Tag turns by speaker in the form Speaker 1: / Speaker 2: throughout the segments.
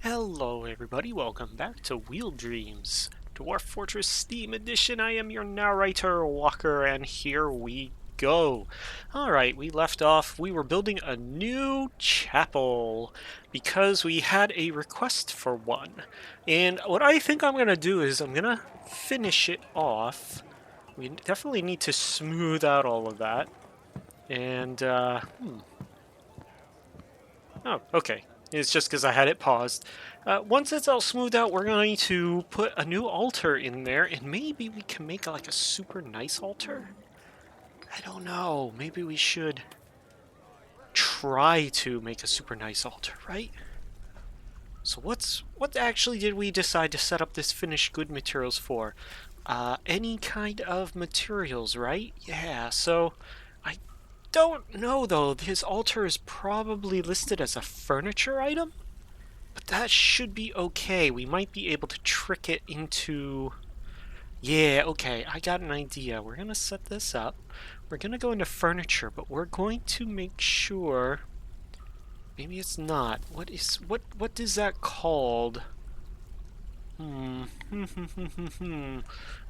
Speaker 1: Hello everybody, welcome back to Wheeldreams, Dwarf Fortress Steam Edition. I am your narrator, Walker, and here we go. Alright, we left off, we were building a new chapel because we had a request for one. And what I think I'm going to do is I'm going to finish it off. We definitely need to smooth out all of that. And, Oh, okay. It's just because I had it paused. Once it's all smoothed out, we're going to put a new altar in there, and maybe we can make like a super nice altar? I don't know. Maybe we should try to make a super nice altar, right? So what actually did we decide to set up this finished good materials for? Any kind of materials, right? Yeah, so I don't know though. His altar is probably listed as a furniture item? But that should be okay. We might be able to trick it into... Yeah, okay, I got an idea. We're gonna set this up. We're gonna go into furniture, but we're going to make sure... Maybe it's not. What is that called?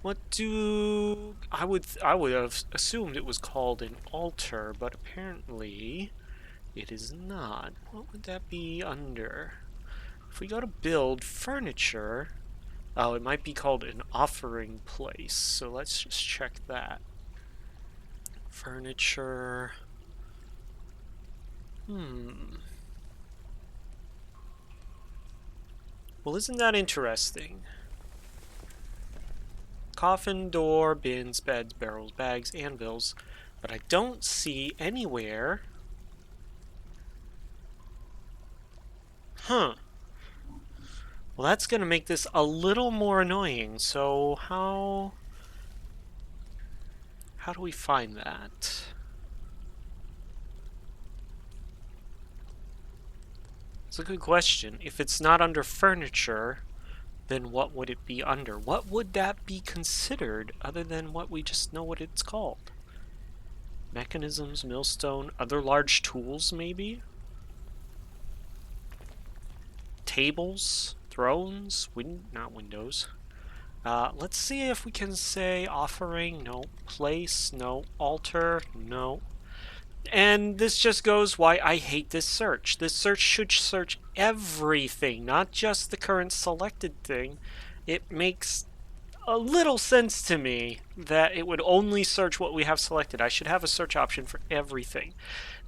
Speaker 1: What do... I would have assumed it was called an altar, but apparently it is not. What would that be under? If we go to build furniture, oh, it might be called an offering place. So let's just check that. Furniture. Well, isn't that interesting? Coffin, door, bins, beds, barrels, bags, anvils. But I don't see anywhere. Huh. Well, that's going to make this a little more annoying. So how do we find that? It's a good question. If it's not under furniture, then what would it be under? What would that be considered other than what we just know what it's called? Mechanisms, millstone, other large tools maybe? Tables, thrones, not windows. Let's see if we can say offering, no. Place, no. Altar, no. And this just goes why I hate this search. This search should search everything, not just the current selected thing. It makes a little sense to me that it would only search what we have selected. I should have a search option for everything.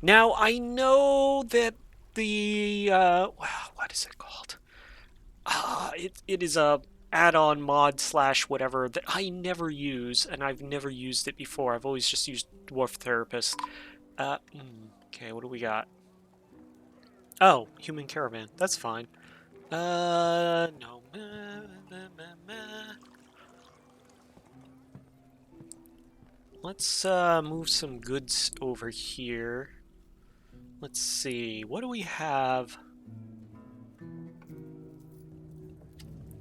Speaker 1: Now, I know that the, what is it called? It is a add-on mod slash whatever that I never use, and I've never used it before. I've always just used Dwarf Therapist. Okay, what do we got? Oh, human caravan. That's fine. No. Let's, move some goods over here. Let's see. What do we have?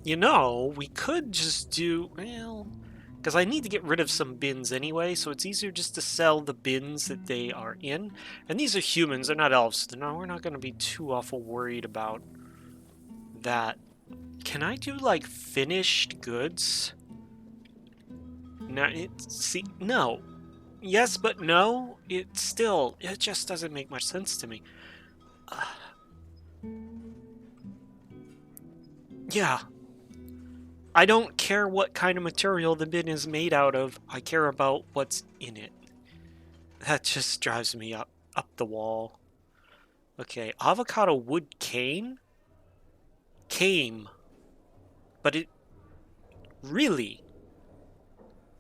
Speaker 1: You know, we could just do... Well... Because I need to get rid of some bins anyway, so it's easier just to sell the bins that they are in. And these are humans, they're not elves, so no, we're not going to be too awful worried about that. Can I do, like, finished goods? No, see, no. Yes, but no. It just doesn't make much sense to me. Yeah. I don't care what kind of material the bin is made out of. I care about what's in it. That just drives me up the wall. Okay, avocado wood cane? Came. But it... Really?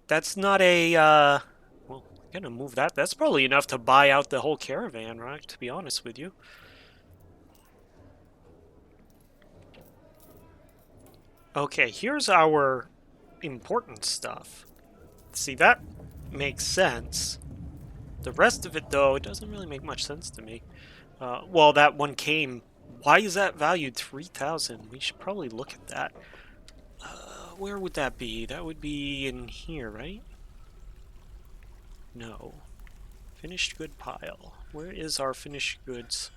Speaker 1: That's not a, well, I'm gonna move that. That's probably enough to buy out the whole caravan, right? To be honest with you. Okay, here's our important stuff. See, that makes sense. The rest of it, though, it doesn't really make much sense to me. Well, that one came. Why is that valued 3,000? We should probably look at that. Where would that be? That would be in here, right? No. Finished good pile. Where is our finished goods?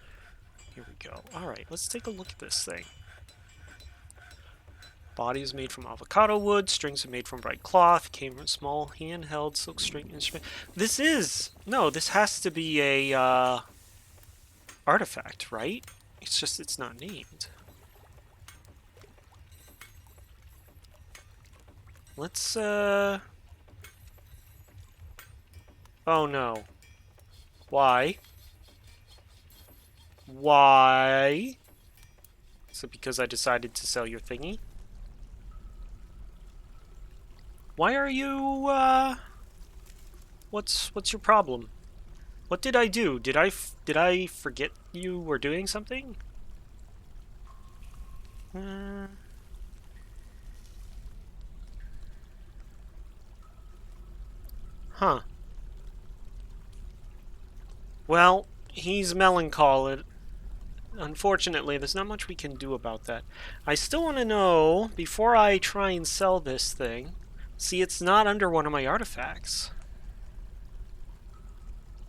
Speaker 1: Here we go. Alright, let's take a look at this thing. Body is made from avocado wood. Strings are made from bright cloth. Came from a small handheld silk string instrument. This is... No, this has to be a artifact, right? It's just it's not named. Let's, Oh no. Why? Why? Is it because I decided to sell your thingy? Why are you, What's your problem? What did I do? Did I forget you were doing something? Huh. Well, he's melancholy. Unfortunately, there's not much we can do about that. I still want to know, before I try and sell this thing, see, it's not under one of my artifacts.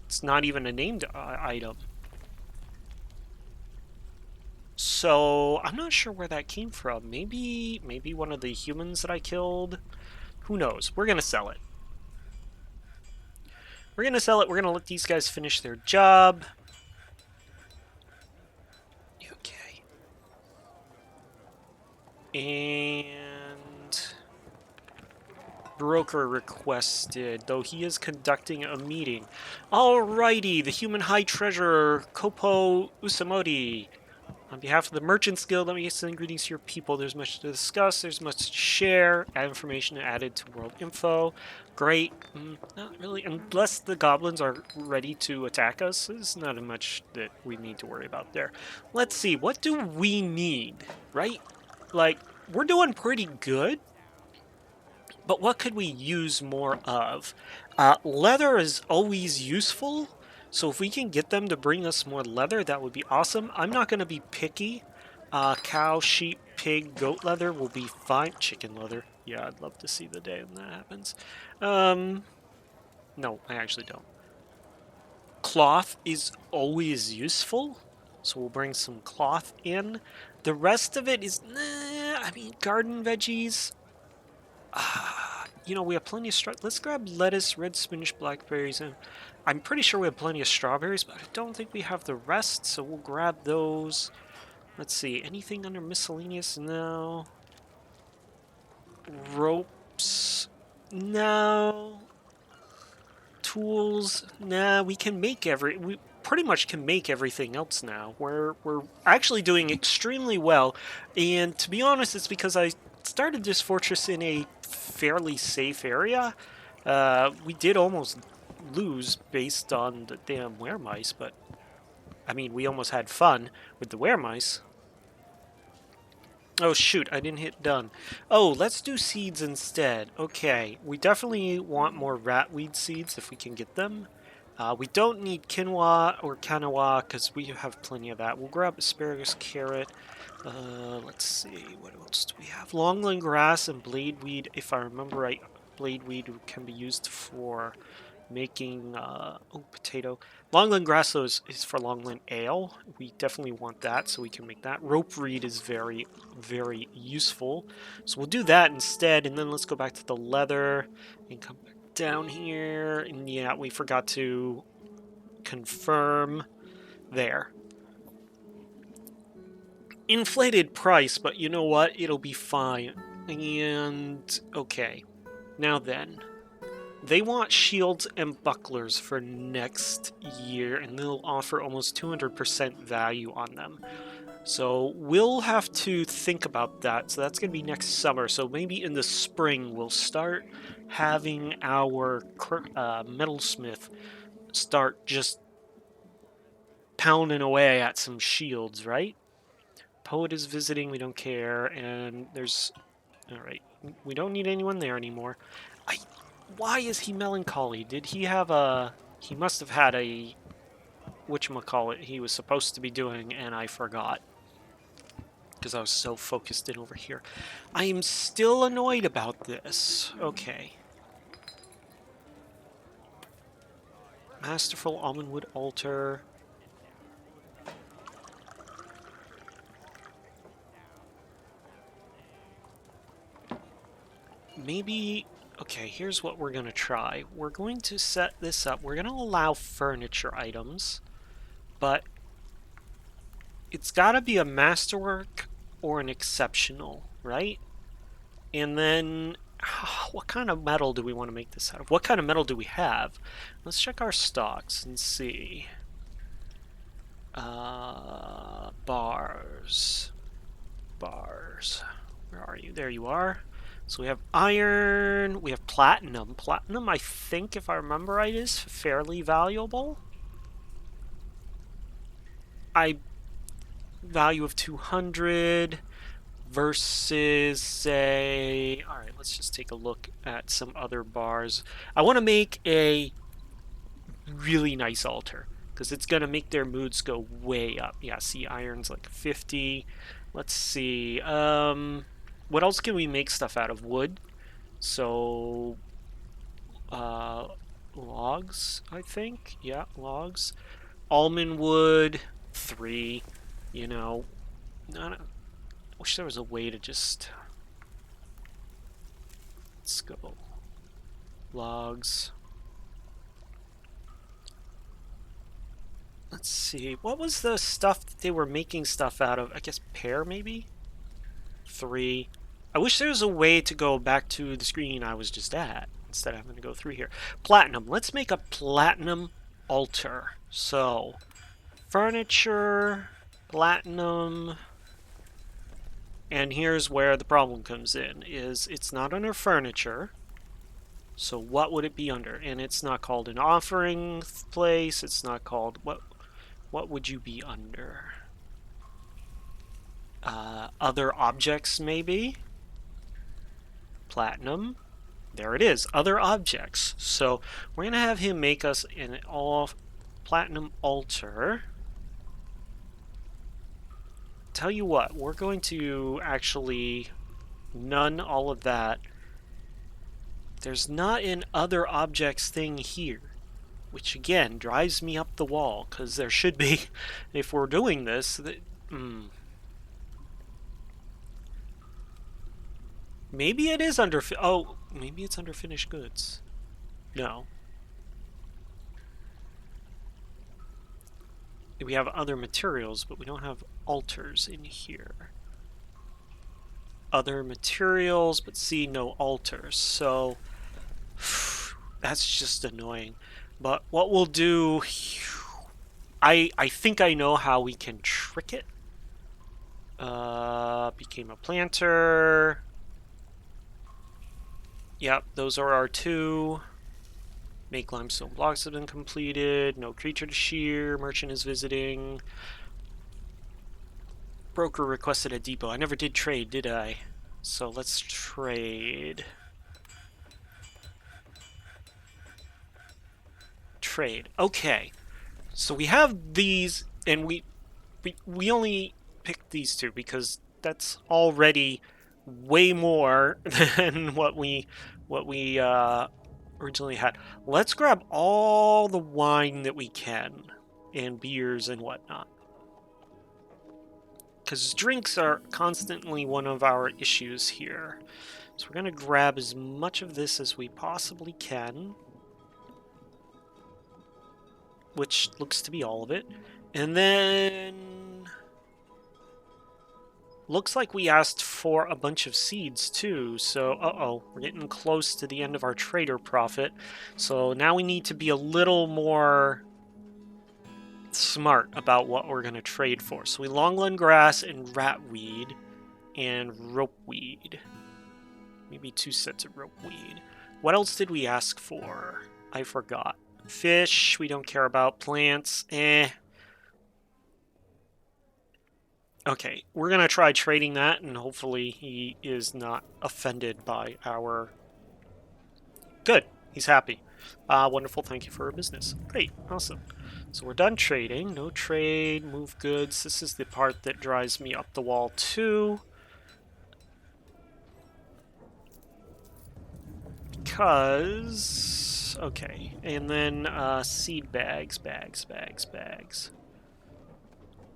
Speaker 1: It's not even a named item. So, I'm not sure where that came from. Maybe one of the humans that I killed? Who knows? We're gonna sell it. We're gonna sell it. We're gonna let these guys finish their job. Okay. And... broker requested, though he is conducting a meeting. Alrighty, the human high treasurer, Kopo Usamodi. On behalf of the Merchants Guild, let me send greetings to your people. There's much to discuss, there's much to share, add information added to world info. Great. Not really, unless the goblins are ready to attack us, there's not much that we need to worry about there. Let's see, what do we need, right? Like, we're doing pretty good, but what could we use more of? Leather is always useful, so if we can get them to bring us more leather, that would be awesome. I'm not going to be picky. Cow, sheep, pig, goat leather will be fine. Chicken leather. Yeah, I'd love to see the day when that happens. No, I actually don't. Cloth is always useful, so we'll bring some cloth in. The rest of it is, I mean, garden veggies. You know, we have plenty of let's grab lettuce, red spinach, blackberries, and I'm pretty sure we have plenty of strawberries, but I don't think we have the rest, so we'll grab those. Let's see, anything under miscellaneous? No. Ropes? No. Tools? Nah, we can make we pretty much can make everything else now. We're actually doing extremely well, and to be honest, it's because I started this fortress in a fairly safe area. We did almost lose based on the damn weremice, but I mean, we almost had fun with the weremice. Oh shoot, I didn't hit done. Oh, let's do seeds instead. Okay, we definitely want more ratweed seeds if we can get them. We don't need quinoa or quinoa because we have plenty of that. We'll grab asparagus, carrot. Let's see, what else do we have? Longland grass and bladeweed. If I remember right, bladeweed can be used for making, potato. Longland grass, though, is for Longland ale. We definitely want that, so we can make that. Rope reed is very, very useful. So we'll do that instead, and then let's go back to the leather and come back down here. And yeah, we forgot to confirm there. Inflated price, but you know what? It'll be fine. And, okay. Now then. They want shields and bucklers for next year, and they'll offer almost 200% value on them. So we'll have to think about that. So that's going to be next summer. So maybe in the spring we'll start having our metalsmith start just pounding away at some shields, right? Poet is visiting, we don't care, and there's... Alright, we don't need anyone there anymore. Why is he melancholy? Did he have a... He must have had a... whatchamacallit he was supposed to be doing, and I forgot. Because I was so focused in over here. I am still annoyed about this. Okay. Masterful almond wood altar. maybe... Okay, here's what we're going to try. We're going to set this up. We're going to allow furniture items, but it's got to be a masterwork or an exceptional, right? And then, what kind of metal do we want to make this out of? What kind of metal do we have? Let's check our stocks and see. Bars. Where are you? There you are. So we have iron, we have platinum. Platinum, I think, if I remember right, is fairly valuable. Value of 200 versus, say... Alright, let's just take a look at some other bars. I want to make a really nice altar, because it's going to make their moods go way up. Yeah, see, iron's like 50. Let's see. What else can we make stuff out of? Wood. So, logs, I think. Yeah, logs. Almond wood, 3. You know, I wish there was a way to just... Let's go. Logs. Let's see. What was the stuff that they were making stuff out of? I guess pear, maybe? 3. I wish there was a way to go back to the screen I was just at, instead of having to go through here. Platinum. Let's make a platinum altar. So, furniture, platinum, and here's where the problem comes in, is it's not under furniture. So what would it be under? And it's not called an offering place. It's not called... What would you be under? Other objects, maybe? Platinum. There it is. Other objects. So we're going to have him make us an all platinum altar. Tell you what, we're going to actually none all of that. There's not an other objects thing here, which again drives me up the wall, because there should be, if we're doing this. Maybe it is under... Oh, maybe it's under finished goods. No. We have other materials, but we don't have altars in here. Other materials, but see, no altars. So, that's just annoying. But what we'll do... I think I know how we can trick it. Became a planter... Yep, those are our 2. Make limestone blocks have been completed. No creature to shear. Merchant is visiting. Broker requested a depot. I never did trade, did I? So let's trade. Trade. Okay. So we have these, and we only picked these 2 because that's already way more than what we originally had. Let's grab all the wine that we can, and beers and whatnot, because drinks are constantly one of our issues here. So we're going to grab as much of this as we possibly can, which looks to be all of it. And then looks like we asked for a bunch of seeds too, so we're getting close to the end of our trader profit. So now we need to be a little more smart about what we're going to trade for. So we longland grass and ratweed and ropeweed. Maybe 2 sets of ropeweed. What else did we ask for? I forgot. Fish, we don't care about. Plants, Okay, we're going to try trading that, and hopefully he is not offended by our... Good, he's happy. Wonderful, thank you for our business. Great, awesome. So we're done trading. No trade, move goods. This is the part that drives me up the wall too. Because... Okay, and then seed bags.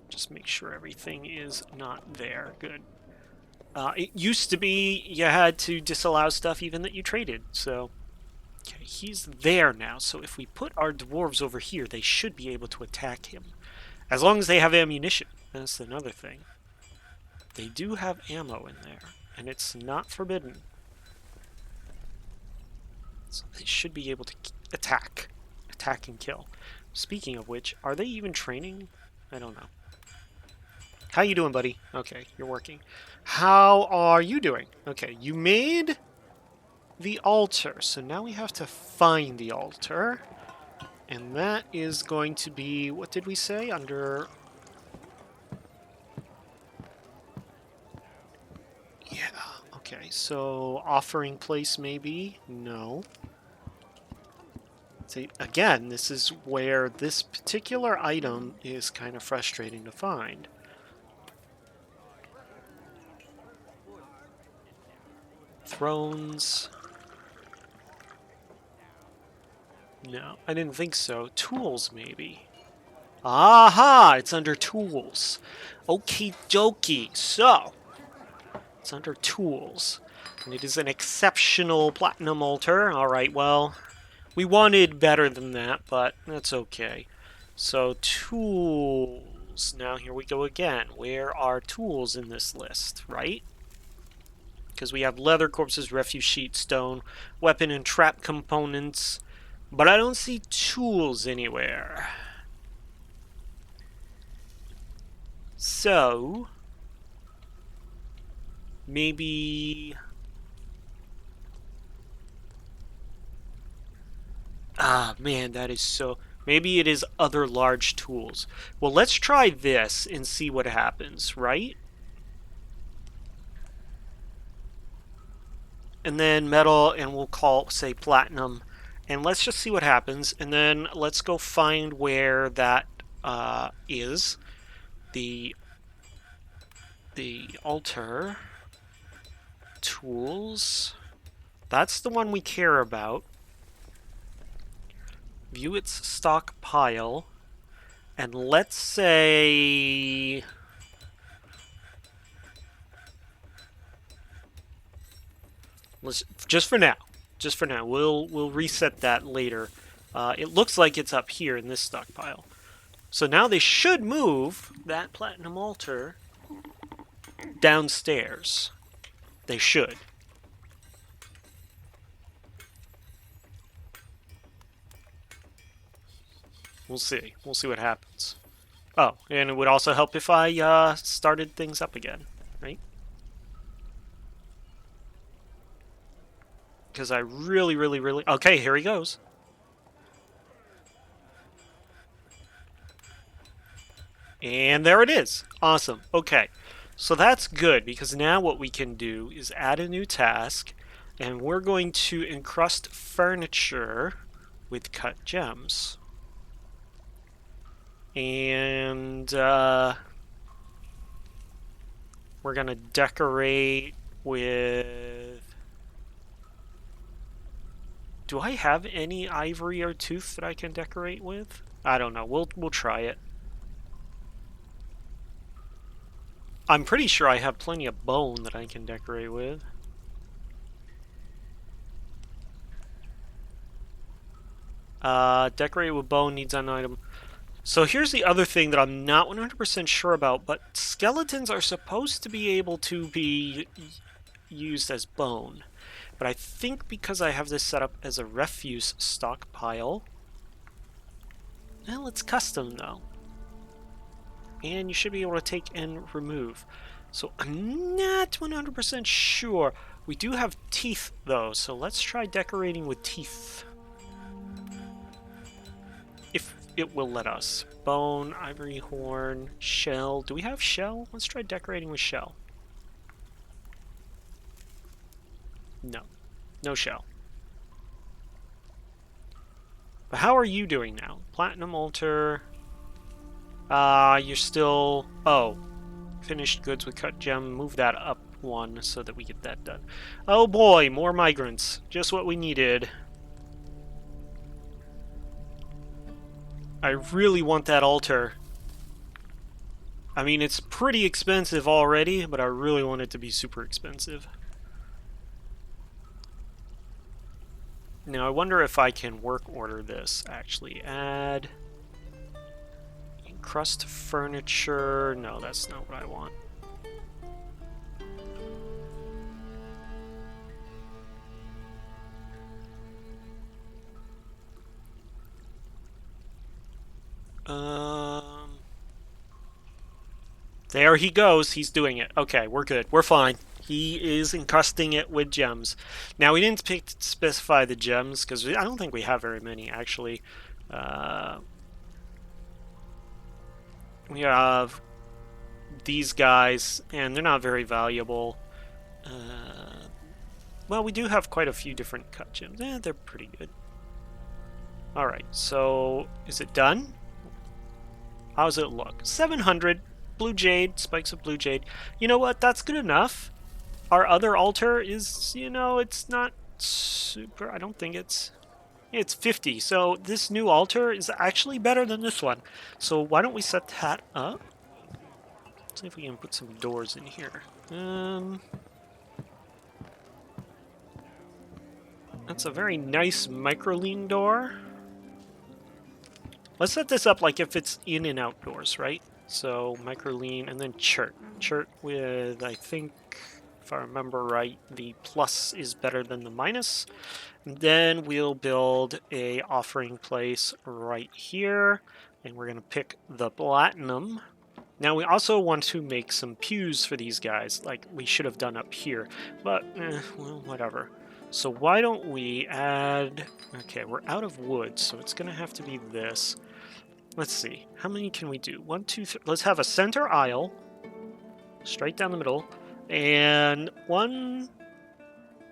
Speaker 1: Just make sure everything is not there. Good. It used to be you had to disallow stuff even that you traded, so... Okay, he's there now, so if we put our dwarves over here, they should be able to attack him. As long as they have ammunition. That's another thing. They do have ammo in there, and it's not forbidden. So they should be able to attack. Attack and kill. Speaking of which, are they even training? I don't know. How you doing, buddy? Okay, you're working. How are you doing? Okay, you made the altar, so now we have to find the altar. And that is going to be, what did we say? Under... Yeah, okay, so offering place maybe? No. See, again, this is where this particular item is kind of frustrating to find. Thrones. No, I didn't think so. Tools, maybe. Aha! It's under tools. Okie dokie. So, it's under tools. And it is an exceptional platinum altar. Alright, well, we wanted better than that, but that's okay. So, tools. Now, here we go again. Where are tools in this list, right? Because we have leather corpses, refuse sheet, stone, weapon and trap components, but I don't see tools anywhere. So, maybe... Ah, man, that is so... Maybe it is other large tools. Well, let's try this and see what happens, right? And then metal, and we'll call, say, platinum. And let's just see what happens. And then let's go find where that is. The altar. Tools. That's the one we care about. View its stockpile. And let's say... just for now. Just for now. We'll reset that later. It looks like it's up here in this stockpile. So now they should move that platinum altar downstairs. They should. We'll see. We'll see what happens. Oh, and it would also help if I started things up again, right? Because I really... Okay, here he goes. And there it is. Awesome. Okay. So that's good, because now what we can do is add a new task, and we're going to encrust furniture with cut gems. And we're going to decorate with... Do I have any ivory or tooth that I can decorate with? I don't know. We'll try it. I'm pretty sure I have plenty of bone that I can decorate with. Decorate with bone needs an item. So here's the other thing that I'm not 100% sure about, but skeletons are supposed to be able to be used as bone. But I think because I have this set up as a refuse stockpile... Well, it's custom though. And you should be able to take and remove. So I'm not 100% sure. We do have teeth though, so let's try decorating with teeth. If it will let us. Bone, ivory horn, shell. Do we have shell? Let's try decorating with shell. No. No shell. But how are you doing now? Platinum altar. You're still... Oh. Finished goods with cut gem. Move that up one so that we get that done. Oh boy, more migrants. Just what we needed. I really want that altar. I mean, it's pretty expensive already, but I really want it to be super expensive. Now, I wonder if I can work order this, actually. Add encrust furniture. No, that's not what I want. There he goes. He's doing it. Okay, we're good. We're fine. He is encrusting it with gems. Now, we didn't specify the gems, because I don't think we have very many, actually. We have these guys, and they're not very valuable. Well, we do have quite a few different cut gems. They're pretty good. Alright, so is it done? How does it look? 700 blue jade, spikes of blue jade. You know what? That's good enough. Our other altar is, you know, it's not super. I don't think it's 50. So this new altar is actually better than this one. So why don't we set that up? See if we can put some doors in here. That's a very nice microline door. Let's set this up like if it's in and outdoors, right? So microline and then chert. Chert with, I think, if I remember right, the plus is better than the minus. And then we'll build a offering place right here. And we're going to pick the platinum. Now we also want to make some pews for these guys, like we should have done up here. But, well, whatever. So why don't we add... Okay, we're out of wood, so it's going to have to be this. Let's see. How many can we do? 1, 2, 3. Let's have a center aisle. Straight down the middle. And 1,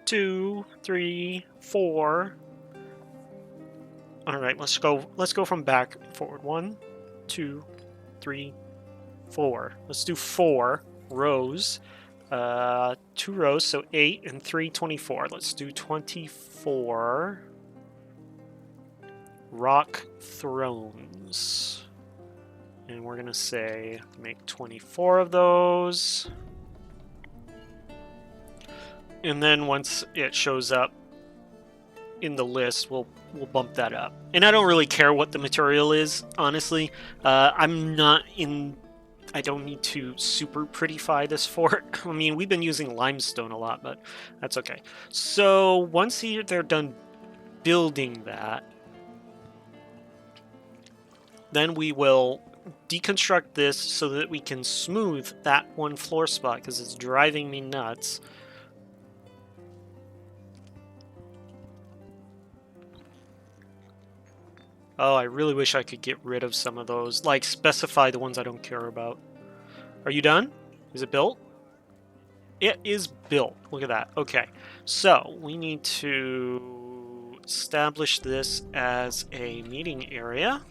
Speaker 1: 2, 3, 4. Alright, let's go from back forward. 1, 2, 3, 4. Let's do 4 rows. 2 rows, so 8 and 3, 24. Let's do 24 rock thrones. And we're going to say make 24 of those. And then once it shows up in the list, we'll bump that up. And I don't really care what the material is, honestly. I don't need to super prettify this fort. I mean, we've been using limestone a lot, but that's okay. So once they're done building that, then we will deconstruct this so that we can smooth that one floor spot because it's driving me nuts. Oh, I really wish I could get rid of some of those. Like, specify the ones I don't care about. Are you done? Is it built? It is built. Look at that. Okay. So, we need to establish this as a meeting area.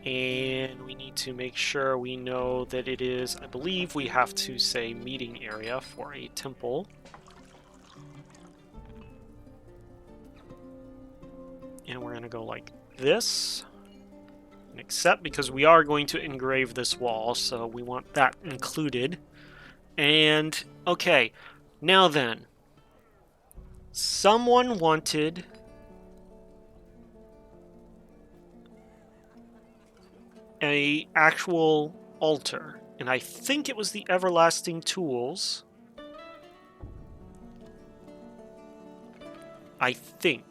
Speaker 1: And we need to make sure we know that it is, I believe we have to say meeting area for a temple. And we're going to go like this. And accept, because we are going to engrave this wall, so we want that included. And, okay, now then. Someone wanted... a actual altar, and I think it was the Everlasting Tools. I think.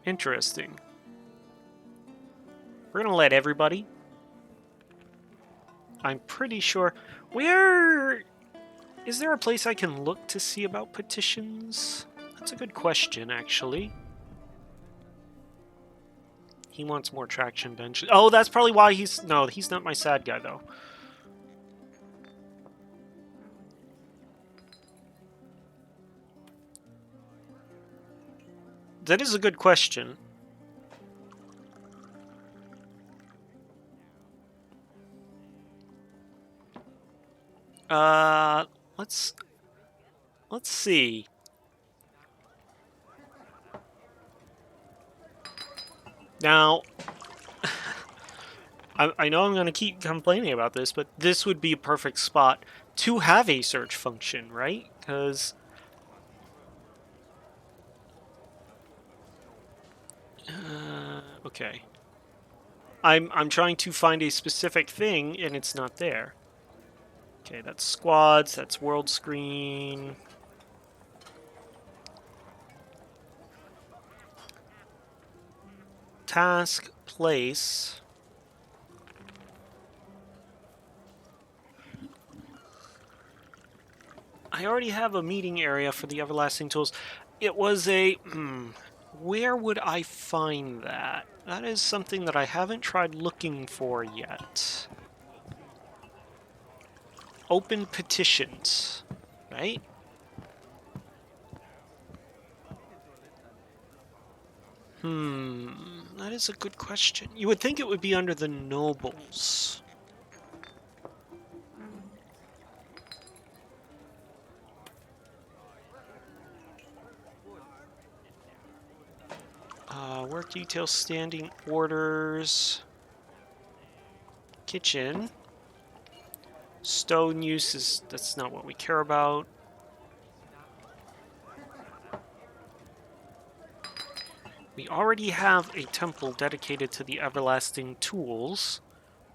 Speaker 1: Interesting. We're gonna let everybody. I'm pretty sure. Where... Is there a place I can look to see about petitions? That's a good question, actually. He wants more traction benches. Oh, that's probably why he's... No, he's not my sad guy, though. That is a good question. Let's see. Now, I know I'm going to keep complaining about this, but this would be a perfect spot to have a search function, right? Because... okay. I'm trying to find a specific thing, and it's not there. Okay, that's squads, that's world screen. Task, place. I already have a meeting area for the everlasting tools. It was a... where would I find that? That is something that I haven't tried looking for yet. Open petitions, right? That is a good question. You would think it would be under the nobles. Work details, standing orders, kitchen. Stone use that's not what we care about. We already have a temple dedicated to the everlasting tools.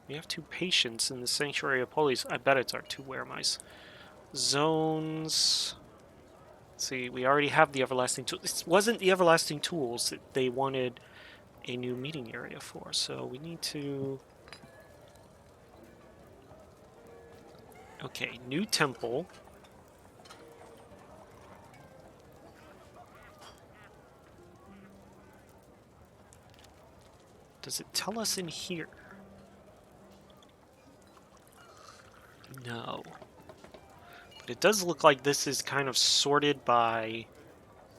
Speaker 1: We have 2 patients in the Sanctuary of Police. I bet it's our 2 weremice. Zones. Let's see, we already have the everlasting tools. This wasn't the everlasting tools that they wanted a new meeting area for, so we need to... okay, new temple. Does it tell us in here? No. But it does look like this is kind of sorted by...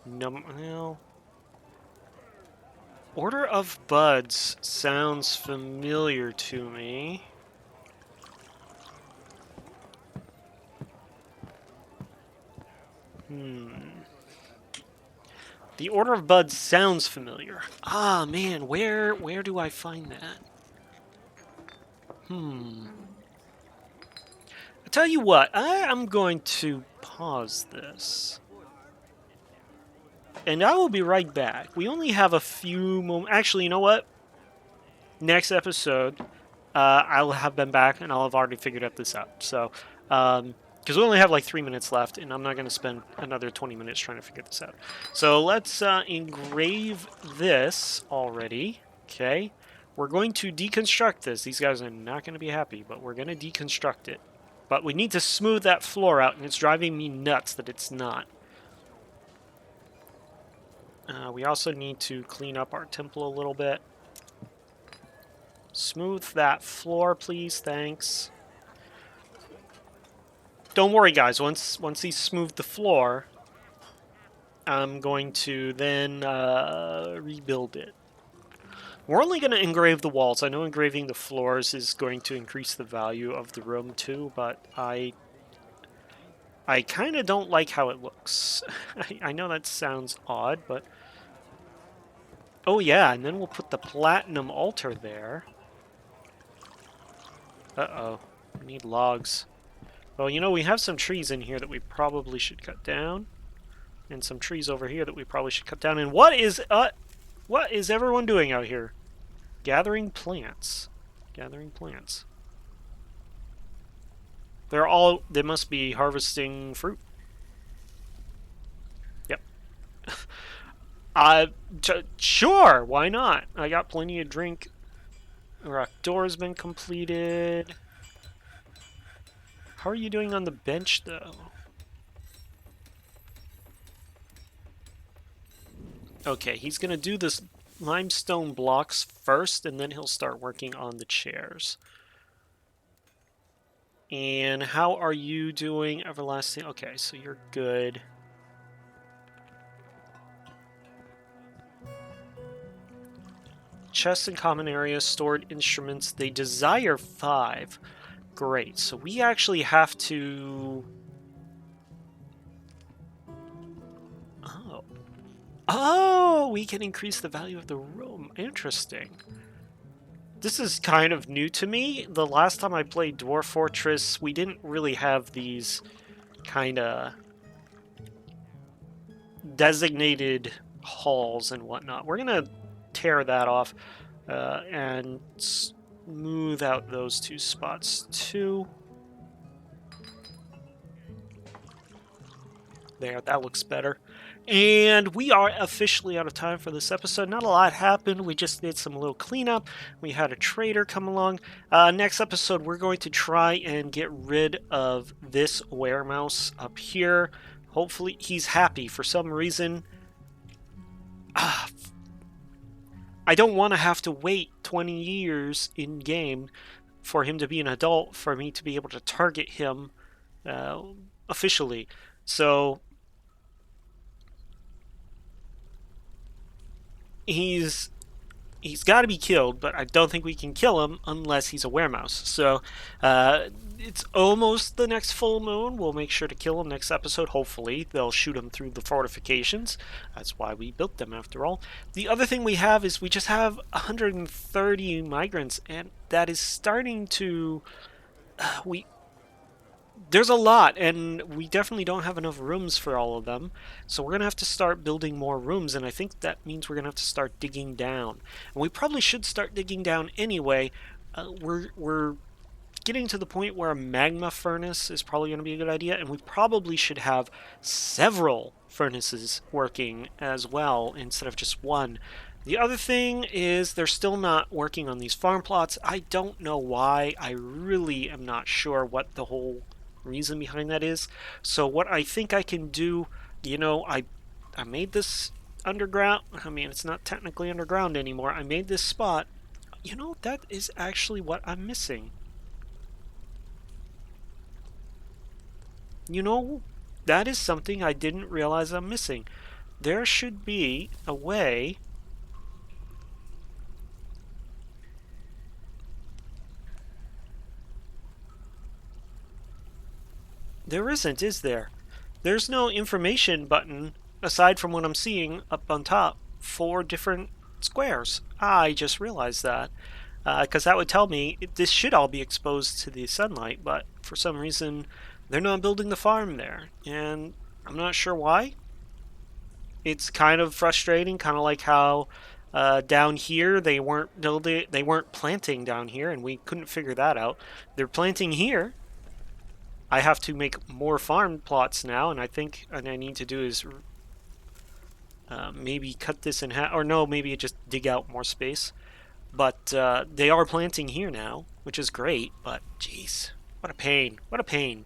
Speaker 1: well... Order of Buds sounds familiar to me. The Order of Buds sounds familiar. Ah, man, where do I find that? I tell you what, I'm going to pause this. And I will be right back. We only have a few moments. Actually, you know what? Next episode, I'll have been back and I'll have already figured this out. So, because we only have like 3 minutes left, and I'm not going to spend another 20 minutes trying to figure this out. So let's engrave this already. Okay. We're going to deconstruct this. These guys are not going to be happy, but we're going to deconstruct it. But we need to smooth that floor out, and it's driving me nuts that it's not. We also need to clean up our temple a little bit. Smooth that floor, please. Thanks. Don't worry, guys. Once he's smoothed the floor, I'm going to then rebuild it. We're only going to engrave the walls. I know engraving the floors is going to increase the value of the room too, but I kind of don't like how it looks. I know that sounds odd, but... oh yeah, and then we'll put the platinum altar there. Uh-oh. We need logs. Well, you know, we have some trees in here that we probably should cut down. And some trees over here that we probably should cut down. And what is everyone doing out here? Gathering plants. Gathering plants. They must be harvesting fruit. Yep. Sure, why not? I got plenty of drink. Rock door's been completed. How are you doing on the bench, though? Okay, he's gonna do this limestone blocks first, and then he'll start working on the chairs. And how are you doing, Everlasting? Okay, so you're good. Chests and common areas, stored instruments. They desire 5. Great, so we actually have to... oh, we can increase the value of the room. Interesting. This is kind of new to me. The last time I played Dwarf Fortress, we didn't really have these kind of designated halls and whatnot. We're going to tear that off and smooth out those two spots too. There, that looks better. And we are officially out of time for this episode. Not a lot happened. We just did some little cleanup. We had a trader come along. Next episode, we're going to try and get rid of this weremouse up here. Hopefully, he's happy for some reason. I don't want to have to wait 20 years in-game for him to be an adult for me to be able to target him officially. So he's got to be killed, but I don't think we can kill him unless he's a weremouse. So it's almost the next full moon. We'll make sure to kill him next episode. Hopefully they'll shoot him through the fortifications. That's why we built them after all. The other thing we have is we just have 130 migrants, and that is starting to there's a lot, and we definitely don't have enough rooms for all of them. So we're going to have to start building more rooms, and I think that means we're going to have to start digging down. And we probably should start digging down anyway. We're getting to the point where a magma furnace is probably going to be a good idea, and we probably should have several furnaces working as well instead of just one. The other thing is they're still not working on these farm plots. I don't know why. I really am not sure what the whole reason behind that is. So what I think I can do, you know, I made this underground. I mean, it's not technically underground anymore. I made this spot. You know, that is actually what I'm missing. You know, that is something I didn't realize I'm missing. There should be a way. There isn't, is there? There's no information button aside from what I'm seeing up on top for different squares. I just realized that. Because that would tell me this should all be exposed to the sunlight, but for some reason they're not building the farm there. And I'm not sure why. It's kind of frustrating, kind of like how down here they weren't planting down here, and we couldn't figure that out. They're planting here. I have to make more farm plots now, and I think what I need to do is maybe cut this in half, or no, maybe just dig out more space. But they are planting here now, which is great, but jeez, what a pain, what a pain.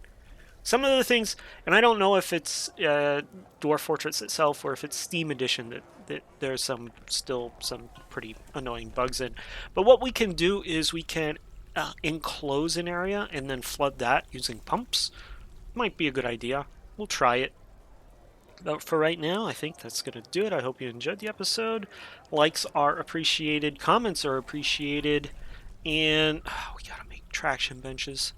Speaker 1: Some of the things, and I don't know if it's Dwarf Fortress itself or if it's Steam Edition that there's still some pretty annoying bugs in. But what we can do is we can enclose an area and then flood that using pumps. Might be a good idea. We'll try it. But for right now, I think that's going to do it. I hope you enjoyed the episode. Likes are appreciated. Comments are appreciated. And we got to make traction benches.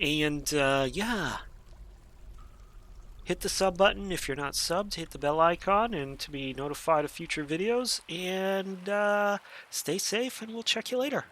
Speaker 1: And yeah. Hit the sub button if you're not subbed. Hit the bell icon and to be notified of future videos. And stay safe, and we'll check you later.